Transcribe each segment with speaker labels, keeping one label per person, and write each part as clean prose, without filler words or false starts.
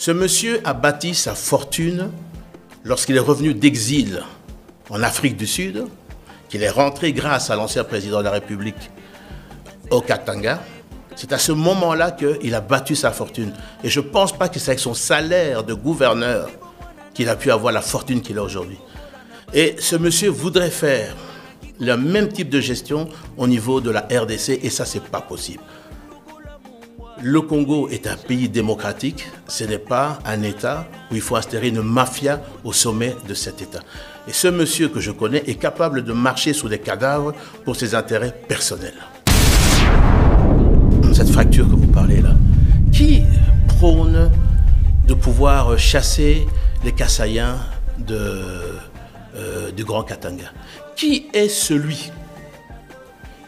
Speaker 1: Ce monsieur a bâti sa fortune lorsqu'il est revenu d'exil en Afrique du Sud, qu'il est rentré grâce à l'ancien président de la République au Katanga. C'est à ce moment-là qu'il a battu sa fortune. Et je ne pense pas que c'est avec son salaire de gouverneur qu'il a pu avoir la fortune qu'il a aujourd'hui. Et ce monsieur voudrait faire le même type de gestion au niveau de la RDC, et ça, ce n'est pas possible. Le Congo est un pays démocratique, ce n'est pas un État où il faut instaurer une mafia au sommet de cet État. Et ce monsieur que je connais est capable de marcher sous des cadavres pour ses intérêts personnels. Cette fracture que vous parlez là, qui prône de pouvoir chasser les Kassaïens du Grand Katanga? Qui est celui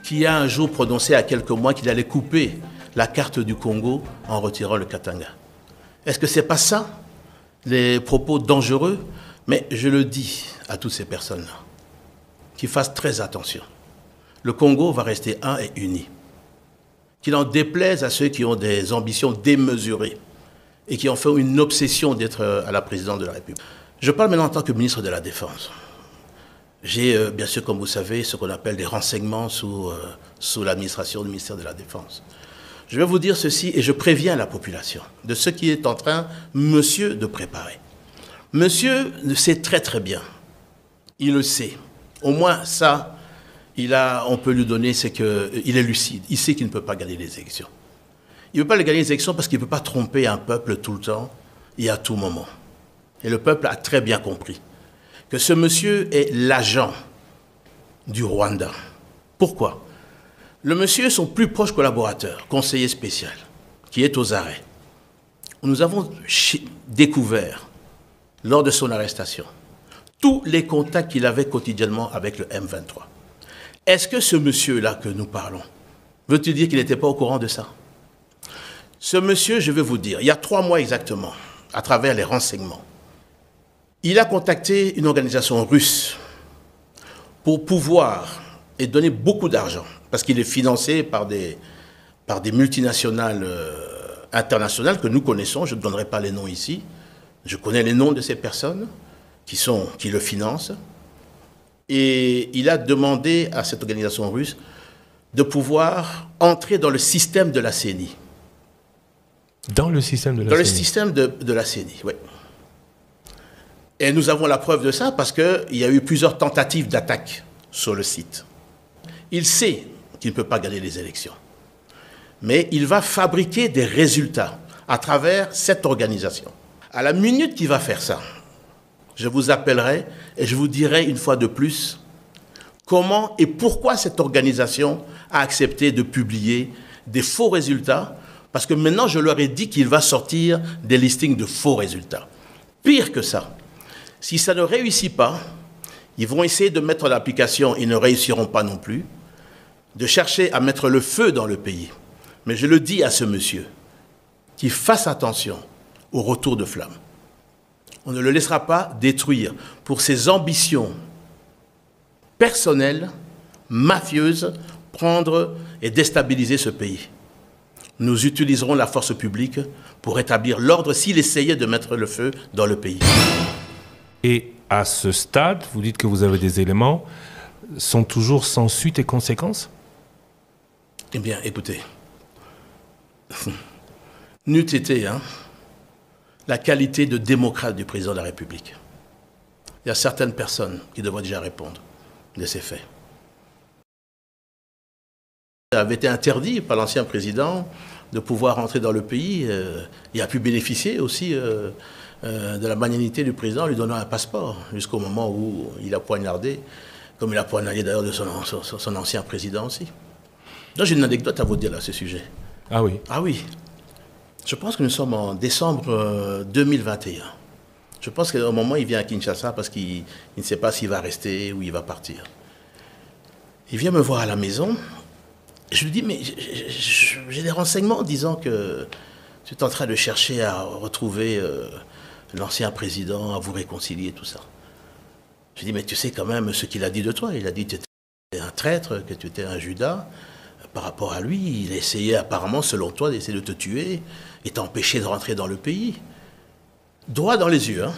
Speaker 1: qui a un jour prononcé à quelques mois qu'il allait couper la carte du Congo en retirant le Katanga? Est-ce que ce n'est pas ça, les propos dangereux? Mais je le dis à toutes ces personnes-là, qu'ils fassent très attention. Le Congo va rester un et uni. Qu'il en déplaise à ceux qui ont des ambitions démesurées et qui en font une obsession d'être à la présidence de la République. Je parle maintenant en tant que ministre de la Défense. J'ai, bien sûr, comme vous savez, ce qu'on appelle des renseignements sous l'administration du ministère de la Défense. Je vais vous dire ceci, et je préviens la population de ce qui est en train, monsieur, de préparer. Monsieur le sait très très bien. Il le sait. Au moins ça, on peut lui donner, c'est qu'il est lucide. Il sait qu'il ne peut pas gagner les élections. Il ne peut pas gagner les élections parce qu'il ne peut pas tromper un peuple tout le temps et à tout moment. Et le peuple a très bien compris que ce monsieur est l'agent du Rwanda. Pourquoi? Le monsieur est son plus proche collaborateur, conseiller spécial, qui est aux arrêts. Nous avons découvert, lors de son arrestation, tous les contacts qu'il avait quotidiennement avec le M23. Est-ce que ce monsieur-là que nous parlons, veut-il dire qu'il n'était pas au courant de ça? Ce monsieur, je vais vous dire, il y a 3 mois exactement, à travers les renseignements, il a contacté une organisation russe pour pouvoir et donner beaucoup d'argent, parce qu'il est financé par des multinationales internationales que nous connaissons, je ne donnerai pas les noms ici, je connais les noms de ces personnes qui le financent. Et il a demandé à cette organisation russe de pouvoir entrer dans le système de la CENI.
Speaker 2: Dans le système de la CENI? Dans le système
Speaker 1: de la CENI, oui. Et nous avons la preuve de ça parce qu'il y a eu plusieurs tentatives d'attaque sur le site. Il sait qu'il ne peut pas gagner les élections. Mais il va fabriquer des résultats à travers cette organisation. À la minute qu'il va faire ça, je vous appellerai et je vous dirai une fois de plus comment et pourquoi cette organisation a accepté de publier des faux résultats, parce que maintenant je leur ai dit qu'il va sortir des listings de faux résultats. Pire que ça, si ça ne réussit pas, ils vont essayer de mettre en application, ils ne réussiront pas non plus, de chercher à mettre le feu dans le pays. Mais je le dis à ce monsieur, qu'il fasse attention au retour de flamme. On ne le laissera pas détruire pour ses ambitions personnelles, mafieuses, prendre et déstabiliser ce pays. Nous utiliserons la force publique pour rétablir l'ordre s'il essayait de mettre le feu dans le pays.
Speaker 2: Et à ce stade, vous dites que vous avez des éléments, sont toujours sans suite et conséquences?
Speaker 1: Eh bien, écoutez, n'eût été, la qualité de démocrate du président de la République. Il y a certaines personnes qui devraient déjà répondre de ces faits. Il avait été interdit par l'ancien président de pouvoir entrer dans le pays. Il a pu bénéficier aussi de la magnanimité du président lui donnant un passeport jusqu'au moment où il a poignardé, comme il a poignardé d'ailleurs de son ancien président aussi. Donc j'ai une anecdote à vous dire à ce sujet.
Speaker 2: Ah oui?
Speaker 1: Ah oui. Je pense que nous sommes en décembre 2021. Je pense qu'au moment où il vient à Kinshasa parce qu'il ne sait pas s'il va rester ou il va partir. Il vient me voir à la maison. Je lui dis, mais j'ai des renseignements disant que tu es en train de chercher à retrouver l'ancien président, à vous réconcilier, tout ça. Je lui dis, mais tu sais quand même ce qu'il a dit de toi. Il a dit que tu étais un traître, que tu étais un Judas. Par rapport à lui, il a essayé apparemment, selon toi, d'essayer de te tuer et t'empêcher de rentrer dans le pays. Droit dans les yeux, hein.